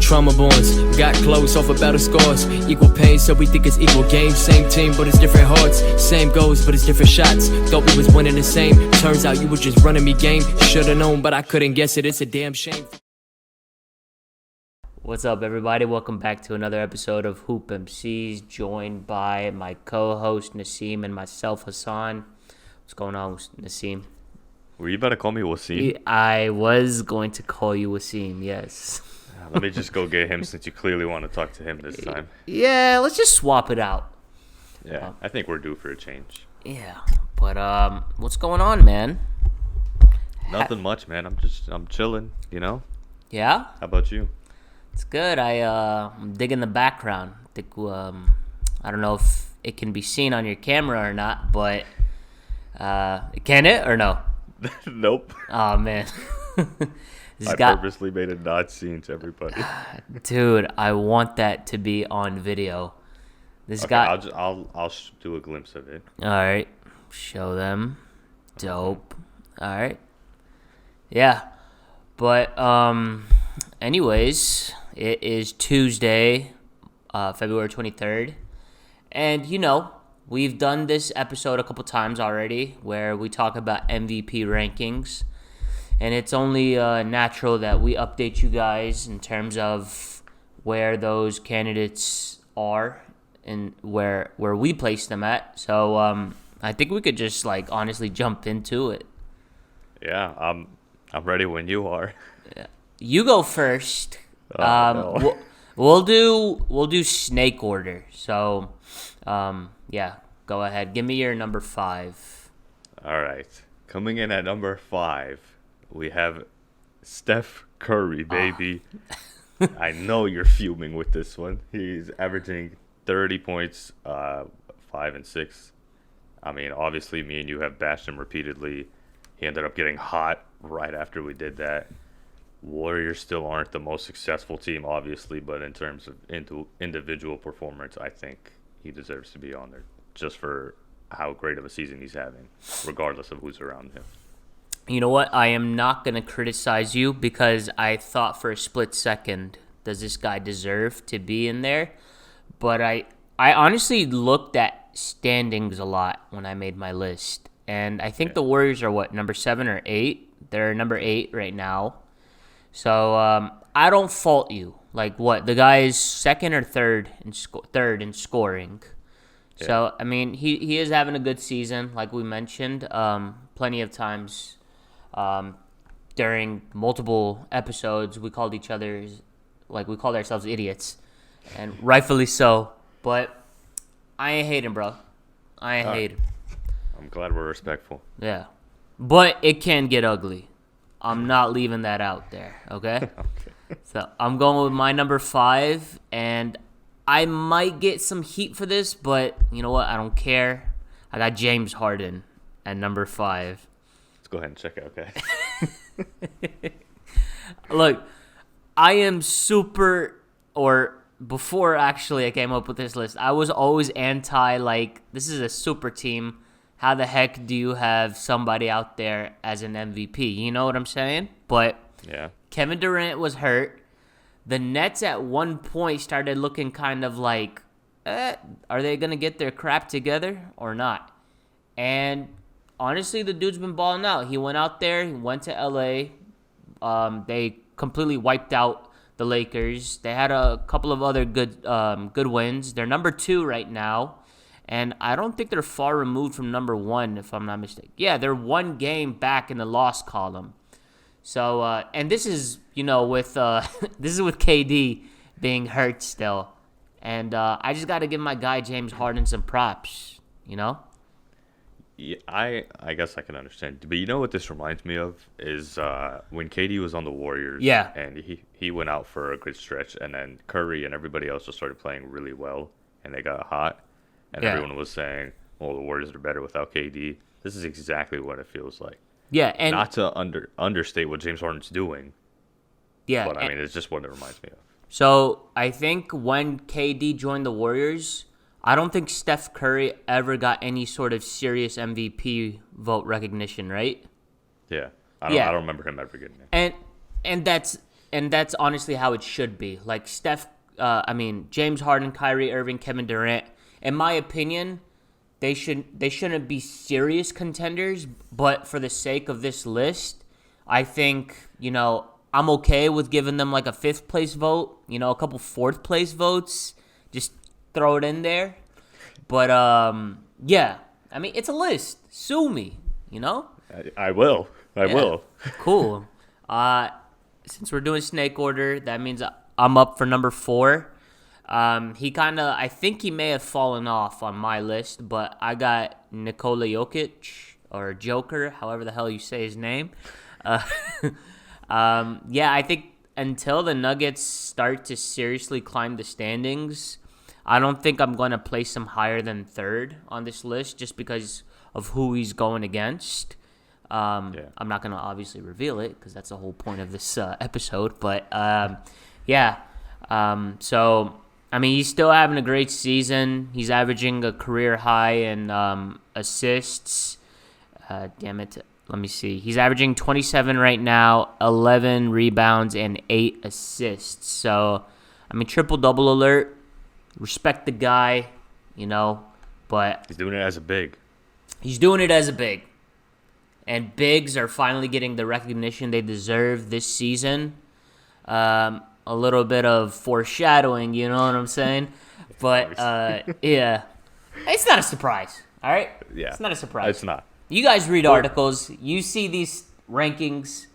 trauma bonds. Got close off of battle scars. Equal pain, so we think it's equal game. Same team, but it's different hearts. Same goals, but it's different shots. Thought we was winning the same. Turns out you were just running me game. Should've known, but I couldn't guess it. It's a damn shame. What's up, everybody? Welcome back to another episode of Hoop MCs, joined by my co-host Nassim and myself, Hassan. What's going on, Nassim? Were you about to call me Wasim? I was going to call you Wasim, yes. Let me just go get him since you clearly want to talk to him this time. Yeah, let's just swap it out. Yeah, I think we're due for a change. Yeah, but what's going on, man? Nothing much, man. I'm chilling, you know? Yeah? How about you? It's good. I'm digging the background. I don't know if it can be seen on your camera or not, but can it or no? Nope. Oh, man. Purposely made it not seen to everybody. Dude, I want that to be on video. I'll do a glimpse of it. All right, show them. Dope. All right. Yeah, but anyways, it is Tuesday, February 23rd, and we've done this episode a couple times already where we talk about MVP rankings. And it's only natural that we update you guys in terms of where those candidates are and where we place them at. So I think we could just honestly jump into it. Yeah, I'm ready when you are. Yeah. You go first. No. We'll do snake order. So yeah, go ahead. Give me your number 5. All right, coming in at number 5. We have Steph Curry, baby. I know you're fuming with this one. He's averaging 30 points, 5 and 6. I mean, obviously, me and you have bashed him repeatedly. He ended up getting hot right after we did that. Warriors still aren't the most successful team, obviously, but in terms of individual performance, I think he deserves to be on there just for how great of a season he's having, regardless of who's around him. You know what? I am not going to criticize you because I thought for a split second, does this guy deserve to be in there? But I honestly looked at standings a lot when I made my list. And I think the Warriors are, number 7 or 8? They're number 8 right now. So I don't fault you. The guy is second or third in scoring. Yeah. So, I mean, he is having a good season, like we mentioned. Plenty of times. During multiple episodes, we called ourselves idiots, and rightfully so. But I ain't hating, bro. I ain't hating. I'm glad we're respectful. Yeah, but it can get ugly. I'm not leaving that out there. Okay. Okay. So I'm going with my number 5, and I might get some heat for this, but you know what? I don't care. I got James Harden at number 5. Go ahead and check it, okay? Look, I am before actually I came up with this list, I was always this is a super team. How the heck do you have somebody out there as an MVP? You know what I'm saying? But yeah, Kevin Durant was hurt. The Nets at one point started looking kind of like, are they going to get their crap together or not? And honestly, the dude's been balling out. He went out there. He went to L.A. They completely wiped out the Lakers. They had a couple of other good wins. They're number 2 right now, and I don't think they're far removed from number 1, if I'm not mistaken. Yeah, they're one game back in the loss column. So, and this is with KD being hurt still, and I just got to give my guy James Harden some props. Yeah, I guess I can understand. But you know what this reminds me of is when KD was on the Warriors. Yeah. And he went out for a good stretch, and then Curry and everybody else just started playing really well, and they got hot. And everyone was saying, well, the Warriors are better without KD. This is exactly what it feels like. Yeah. And not to understate what James Harden's doing. Yeah. But, I mean, it's just what it reminds me of. So I think when KD joined the Warriors, I don't think Steph Curry ever got any sort of serious MVP vote recognition, right? Yeah. I don't remember him ever getting it. And that's and that's honestly how it should be. Like James Harden, Kyrie Irving, Kevin Durant. In my opinion, they shouldn't be serious contenders. But for the sake of this list, I think I'm okay with giving them like a 5th place vote. A couple 4th place votes. Just throw it in there. But yeah, I mean it's a list. Sue me. I will. I will. Cool. Since we're doing snake order, that means I'm up for number 4. I think he may have fallen off on my list, but I got Nicola Yokic, or Joker, however the hell you say his name. I think until the Nuggets start to seriously climb the standings, I don't think I'm going to place him higher than 3rd on this list just because of who he's going against. I'm not going to obviously reveal it because that's the whole point of this episode. But, so, I mean, he's still having a great season. He's averaging a career high in assists. Let me see. He's averaging 27 right now, 11 rebounds, and 8 assists. So, I mean, triple-double alert. Respect the guy, but... He's doing it as a big. He's doing it as a big. And bigs are finally getting the recognition they deserve this season. A little bit of foreshadowing, you know what I'm saying? But, yeah. It's not a surprise, all right? Yeah. It's not a surprise. It's not. You guys read articles. You see these rankings.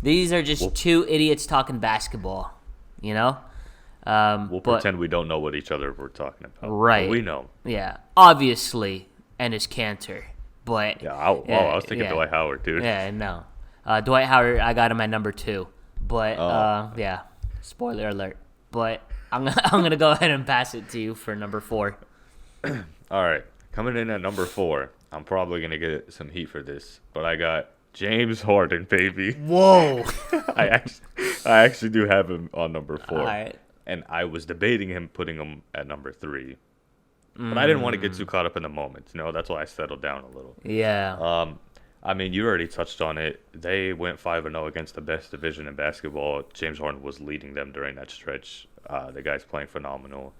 These are just two idiots talking basketball, We'll pretend we don't know what each other we're talking about. Right. But we know. Yeah. Obviously, Enes Kanter. But I was thinking Dwight Howard, dude. Yeah, no. Dwight Howard, I got him at number 2. But yeah, spoiler alert. But I'm gonna go ahead and pass it to you for number 4. All right, coming in at number 4. I'm probably gonna get some heat for this, but I got James Harden, baby. Whoa. I actually do have him on number 4. All right. And I was debating putting him at number 3. But I didn't want to get too caught up in the moment. That's why I settled down a little. Yeah. I mean, you already touched on it. They went 5-0 against the best division in basketball. James Harden was leading them during that stretch. The guy's playing phenomenal.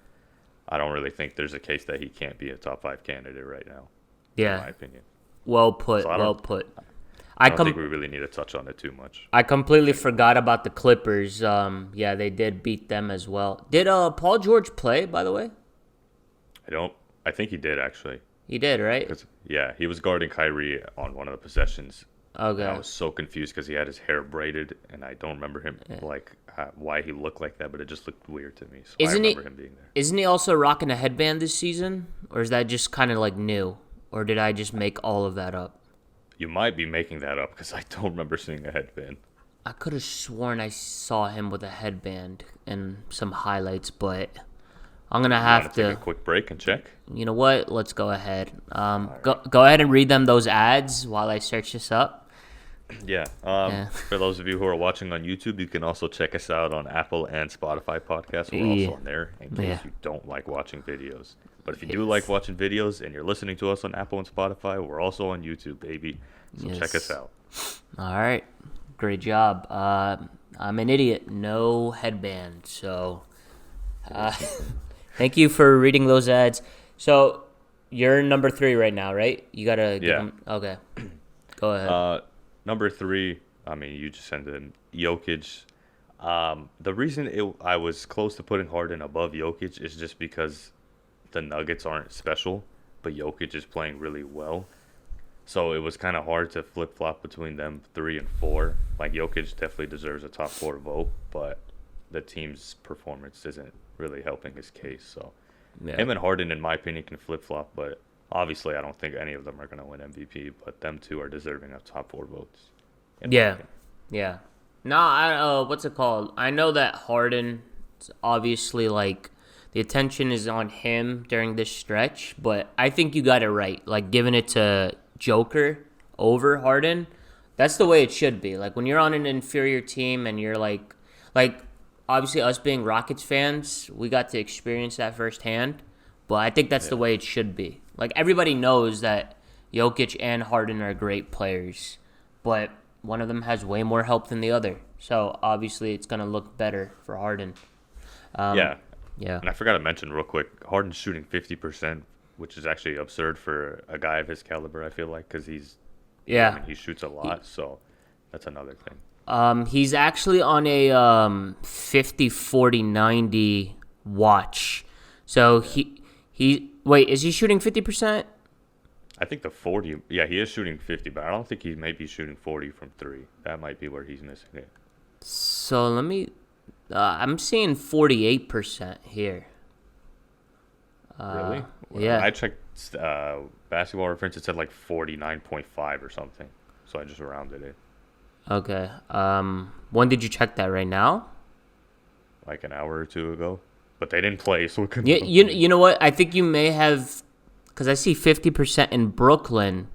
I don't really think there's a case that he can't be a top 5 candidate right now. Yeah. In my opinion. Well put. I don't think we really need to touch on it too much. I completely forgot about the Clippers. They did beat them as well. Did Paul George play, by the way? I think he did, actually. He did, right? Yeah, he was guarding Kyrie on one of the possessions. Okay. And I was so confused because he had his hair braided, and I don't remember him, why he looked like that, but it just looked weird to me. So I remember him being there. Isn't he also rocking a headband this season? Or is that just kind of like new? Or did I just make all of that up? You might be making that up because I don't remember seeing a headband. I could have sworn I saw him with a headband in some highlights, but I'm going to have to take a quick break and check. You know what? Let's go ahead. Go ahead and read them those ads while I search this up. Yeah. For those of you who are watching on YouTube, you can also check us out on Apple and Spotify podcasts. We're also on there in case you don't like watching videos. But if you do like watching videos and you're listening to us on Apple and Spotify, we're also on YouTube, baby. So check us out. All right. Great job. I'm an idiot. No headband. So thank you for reading those ads. So you're number 3 right now, right? You got to give them. Okay. Go ahead. Number 3, I mean, you just sent in Jokic. The reason I was close to putting Harden above Jokic is just because the Nuggets aren't special, but Jokic is playing really well. So it was kind of hard to flip-flop between them 3 and 4. Like, Jokic definitely deserves a top 4 vote, but the team's performance isn't really helping his case. So him and Harden, in my opinion, can flip-flop, but obviously I don't think any of them are going to win MVP, but them two are deserving of top 4 votes. Yeah. No, what's it called? I know that Harden, obviously, like, the attention is on him during this stretch, but I think you got it right. Like, giving it to Joker over Harden, that's the way it should be. Like, when you're on an inferior team and you're like obviously us being Rockets fans, we got to experience that firsthand, but I think that's the way it should be. Like, everybody knows that Jokic and Harden are great players, but one of them has way more help than the other. So obviously it's gonna look better for Harden. Yeah. Yeah. And I forgot to mention real quick, Harden's shooting 50%, which is actually absurd for a guy of his caliber, I feel like, because Yeah. I mean, he shoots a lot, so that's another thing. He's actually on a 50-40-90 watch. So wait, is he shooting 50%? I think the 40, yeah, he is shooting 50, but I don't think he may be shooting 40 from 3. That might be where he's missing it. So let me, I'm seeing 48% here. Really? Yeah. I checked Basketball Reference, it said like 49.5 or something, so I just rounded it. Okay. When did you check that? Right now? Like an hour or two ago. But they didn't play, so it couldn't. You know what? I think you may have, because I see 50% in Brooklyn,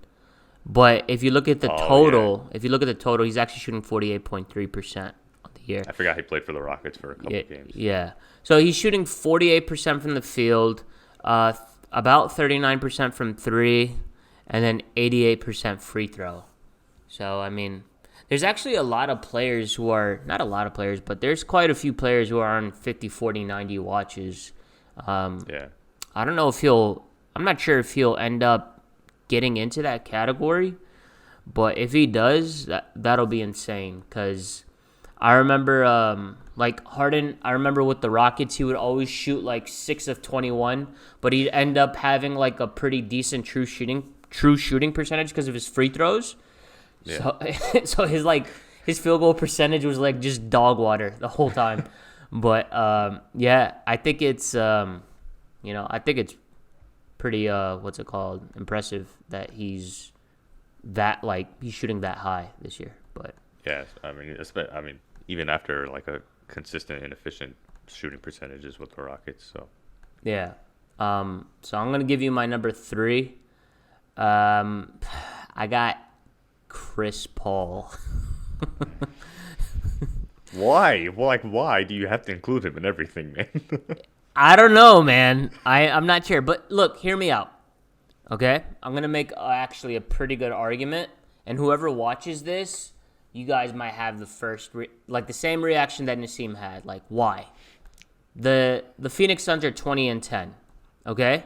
but if you look at the total, he's actually shooting 48.3% on the year. I forgot he played for the Rockets for a couple games. Yeah. So he's shooting 48% from the field, about 39% from 3, and then 88% free throw. So, I mean, there's actually a lot of players who are, not a lot of players, but there's quite a few players who are on 50, 40, 90 watches. Yeah. I don't know if I'm not sure if he'll end up getting into that category, but if he does, that'll be insane. Because I remember, like Harden, I remember with the Rockets, he would always shoot like 6 of 21, but he'd end up having like a pretty decent true shooting percentage because of his free throws. Yeah. So his field goal percentage was like just dog water the whole time. But yeah, I think it's I think it's pretty impressive that he's shooting that high this year. But yeah, I mean even after like a consistent and efficient shooting percentages with the Rockets, so yeah. So I'm gonna give you my number 3. I got Chris Paul. Why? Why do you have to include him in everything, man? I don't know, man. I'm not sure. But look, hear me out. Okay? I'm going to make actually a pretty good argument. And whoever watches this, you guys might have the the same reaction that Nassim had. Like, why? The Phoenix Suns are 20-10. Okay?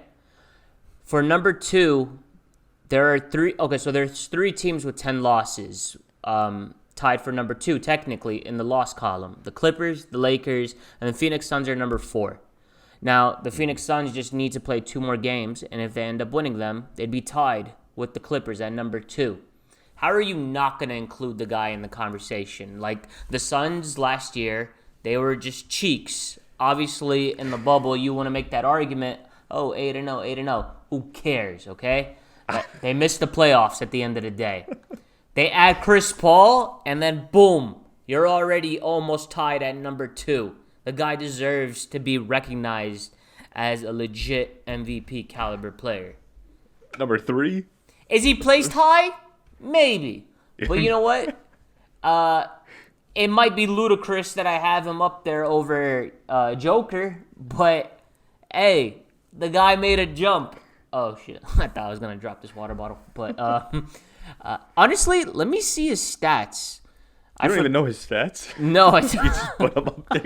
For number 2, there are 3. Okay, so there's 3 teams with 10 losses, tied for number 2 technically in the loss column. The Clippers, the Lakers, and the Phoenix Suns are number 4. Now, the Phoenix Suns just need to play 2 more games, and if they end up winning them, they'd be tied with the Clippers at number 2. How are you not going to include the guy in the conversation? Like, the Suns last year, they were just cheeks. Obviously, in the bubble, you want to make that argument, 8-0, 8-0. Who cares, okay? They missed the playoffs at the end of the day. They add Chris Paul, and then boom, you're already almost tied at number 2. The guy deserves to be recognized as a legit MVP caliber player. Number 3? Is he placed high? Maybe. But you know what? It might be ludicrous that I have him up there over Joker, but hey, the guy made a jump. Oh, shit. I thought I was going to drop this water bottle. But honestly, let me see his stats. You don't even know his stats? No. You just put him up there.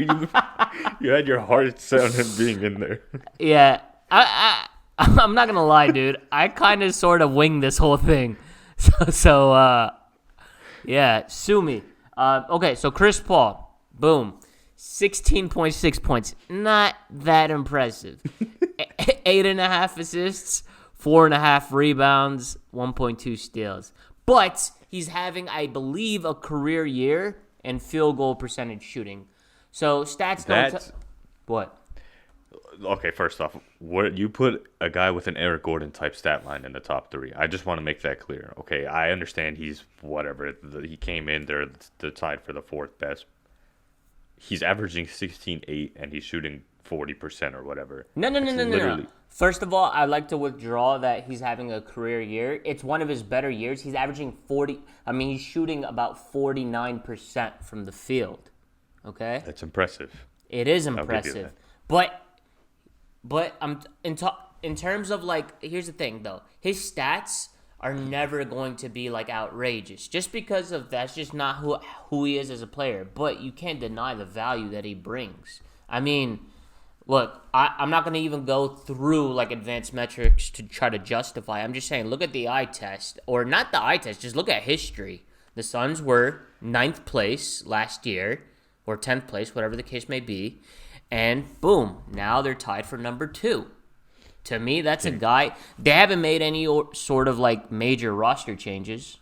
You had your heart set on him being in there. Yeah. I'm not going to lie, dude. I kind of sort of winged this whole thing. So yeah, sue me. Okay, so Chris Paul. Boom. 16.6 points. Not that impressive. 8.5 assists, 4.5 rebounds, 1.2 steals. But he's having, I believe, a career year in field goal percentage shooting. So stats don't. What? Okay, first off, what you put a guy with an Eric Gordon type stat line in the top 3. I just want to make that clear. Okay, I understand he's whatever. He came in there, the tied for the 4th best. He's averaging 16.8 and he's shooting 40% or whatever. No. First of all, I'd like to withdraw that he's having a career year. It's one of his better years. He's averaging 40. I mean, he's shooting about 49% from the field. Okay? That's impressive. It is impressive. But I'm in terms of, like, here's the thing though. His stats are never going to be like outrageous, just because of that's just not who he is as a player. But you can't deny the value that he brings. I mean, look, I'm not going to even go through like advanced metrics to try to justify. I'm just saying, look at the eye test, or not the eye test, just look at history. The Suns were 9th place last year, or 10th place, whatever the case may be, and boom, now they're tied for number 2. To me, that's a guy. They haven't made any sort of like major roster changes.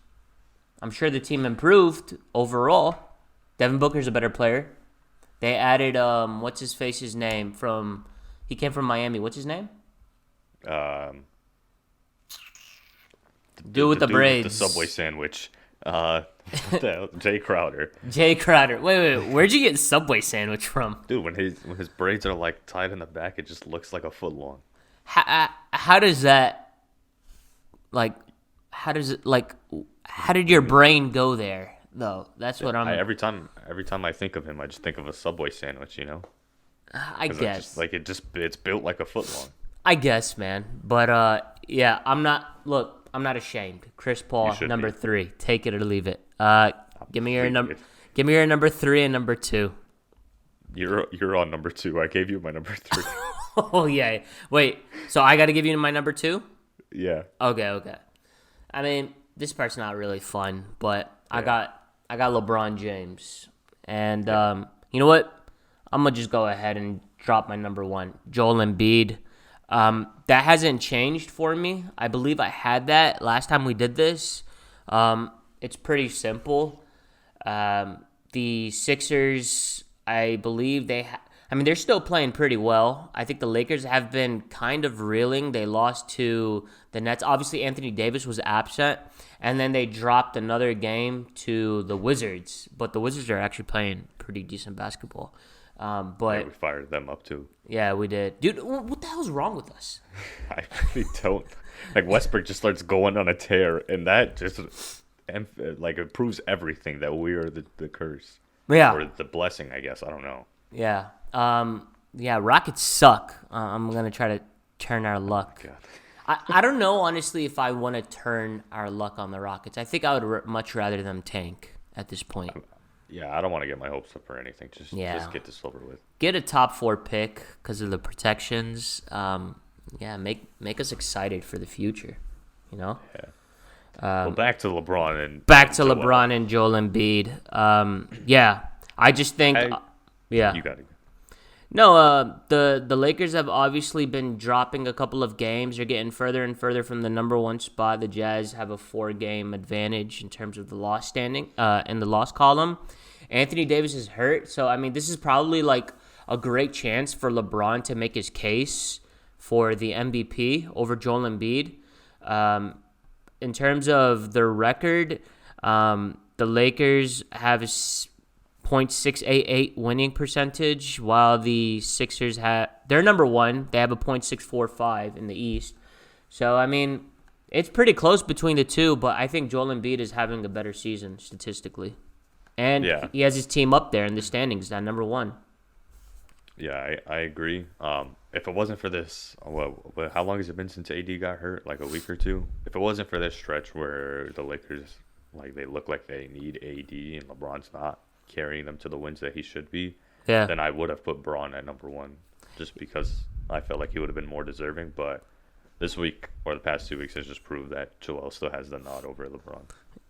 I'm sure the team improved overall. Devin Booker's a better player. They added what's his face's name from? He came from Miami. What's his name? Dude with the braids, with the Subway sandwich. What the hell? Jay Crowder. Jay Crowder. Wait. Where'd you get Subway sandwich from? Dude, when his braids are like tied in the back, it just looks like a foot long. How does that, like, how did your brain go there, though? That's what every time I think of him, I just think of a Subway sandwich, you know? I guess. It's built like a foot long. I guess, man. But, yeah, I'm not ashamed. Chris Paul, number 3. Take it or leave it. Give me your number 3 and number 2. You're on number 2. I gave you my number 3. Oh, yeah. Wait, so I got to give you my number 2? Yeah. Okay. I mean, this part's not really fun, but yeah. I got LeBron James. And you know what? I'm going to just go ahead and drop my number 1, Joel Embiid. That hasn't changed for me. I believe I had that last time we did this. It's pretty simple. The Sixers, I believe they're still playing pretty well. I think the Lakers have been kind of reeling. They lost to the Nets. Obviously, Anthony Davis was absent, and then they dropped another game to the Wizards. But the Wizards are actually playing pretty decent basketball. But we fired them up too. Yeah, we did. Dude, what the hell's wrong with us? I really don't. Like, Westbrook just starts going on a tear, and that just like it proves everything that we are the curse. Yeah. Or the blessing, I guess. I don't know. Yeah. Yeah, Rockets suck. I'm going to try to turn our luck. I don't know, honestly, if I want to turn our luck on the Rockets. I think I would much rather them tank at this point. Yeah, I don't want to get my hopes up or anything. Just get this over with. Get a top 4 pick because of the protections. Make us excited for the future, you know? Yeah. Well, back to LeBron and LeBron and Joel Embiid. Yeah, I just think you got to go. No, the Lakers have obviously been dropping a couple of games. They're getting further and further from the number 1 spot. The Jazz have a 4-game advantage in terms of the loss standing in the loss column. Anthony Davis is hurt, so I mean this is probably like a great chance for LeBron to make his case for the MVP over Joel Embiid. In terms of their record, the Lakers have .688 winning percentage, while the Sixers they're number 1. They have a .645 in the East. So, I mean, it's pretty close between the two, but I think Joel Embiid is having a better season statistically. And he has his team up there in the standings at number 1. Yeah, I agree. If it wasn't for this, how long has it been since AD got hurt? Like a week or two? If it wasn't for this stretch where the Lakers, like, they look like they need AD and LeBron's not carrying them to the wins that he should be, then I would have put Braun at number 1 just because I felt like he would have been more deserving. But this week or the past 2 weeks has just proved that Joel still has the nod over LeBron.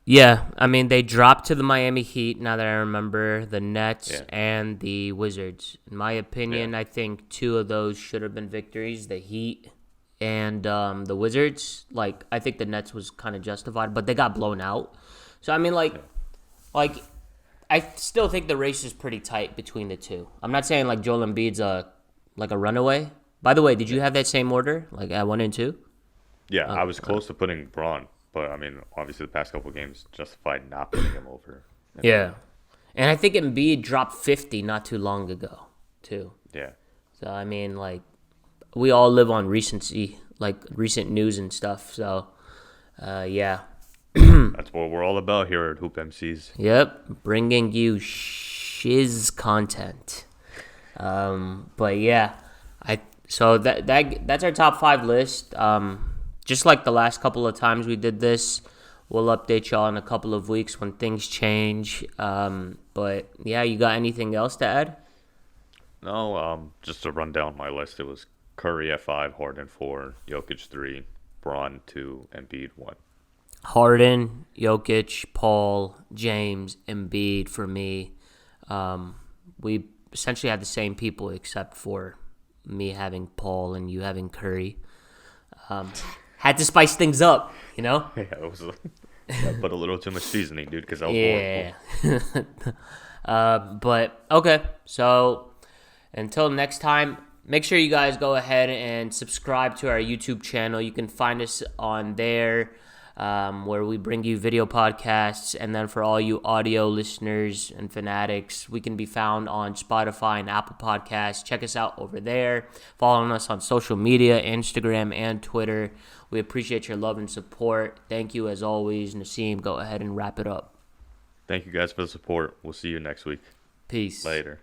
Yeah, I mean, they dropped to the Miami Heat, now that I remember, the Nets and the Wizards. In my opinion, I think 2 of those should have been victories, the Heat and the Wizards. Like, I think the Nets was kind of justified, but they got blown out. So, I mean, like I still think the race is pretty tight between the two. I'm not saying, like, Joel Embiid's a runaway. By the way, did you have that same order, like at 1 and 2? Yeah, I was close to putting Braun. But, I mean, obviously the past couple of games justified not putting him over. Yeah. And I think Embiid dropped 50 not too long ago, too. Yeah. So, I mean, like, we all live on recency, like recent news and stuff. So, yeah. That's what we're all about here at Hoop MCs. Yep. Bringing you shiz content. But, yeah. So that's our top 5 list. just like the last couple of times we did this, we'll update y'all in a couple of weeks when things change. But yeah, you got anything else to add? No, just to run down my list, it was Curry at 5, Harden 4, Jokic 3, Braun 2, Embiid 1. Harden, Jokic, Paul, James, Embiid for me. We essentially had the same people except for me having Paul and you having Curry. Had to spice things up, you know? Yeah, it was. I put a little too much seasoning, dude, because that was horrible. But okay, so until next time, make sure you guys go ahead and subscribe to our YouTube channel. You can find us on there, where we bring you video podcasts. And then for all you audio listeners and fanatics, we can be found on Spotify and Apple Podcasts. Check us out over there. Following us on social media, Instagram and Twitter. We appreciate your love and support. Thank you as always. Naseem, go ahead and wrap it up. Thank you guys for the support. We'll see you next week. Peace. Later.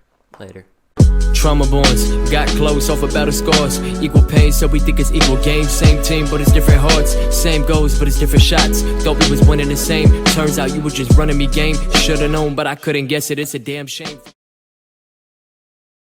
Trauma bonds, got close off of battle scars. Equal pain, so we think it's equal games. Same team, but it's different hearts. Same goals, but it's different shots. Thought we was winning the same. Turns out you were just running me game. Should've known, but I couldn't guess it. It's a damn shame.